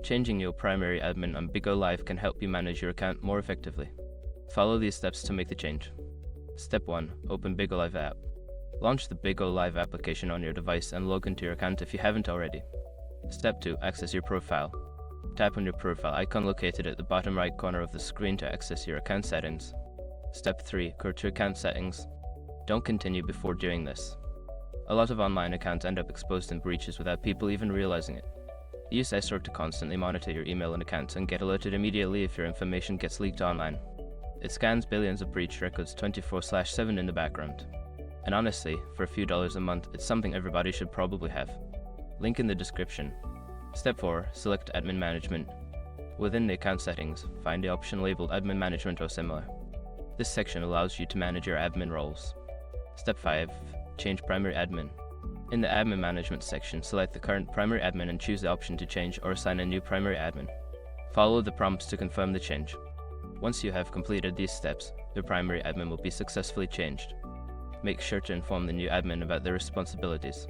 Changing your primary admin on Bigo Live can help you manage your account more effectively. Follow these steps to make the change. Step 1. Open Bigo Live app. Launch the Bigo Live application on your device and log into your account if you haven't already. Step 2. Access your profile. Tap on your profile icon located at the bottom right corner of the screen to access your account settings. Step 3. Go to account settings. Don't continue before doing this. A lot of online accounts end up exposed in breaches without people even realizing it. Use SR to constantly monitor your email and accounts and get alerted immediately if your information gets leaked online. It scans billions of breach records 24/7 in the background. And honestly, for a few dollars a month, it's something everybody should probably have. Link in the description. Step 4. Select Admin Management. Within the account settings, find the option labeled Admin Management or similar. This section allows you to manage your admin roles. Step 5. Change Primary Admin. In the Admin Management section, select the current primary admin and choose the option to change or assign a new primary admin. Follow the prompts to confirm the change. Once you have completed these steps, your primary admin will be successfully changed. Make sure to inform the new admin about their responsibilities.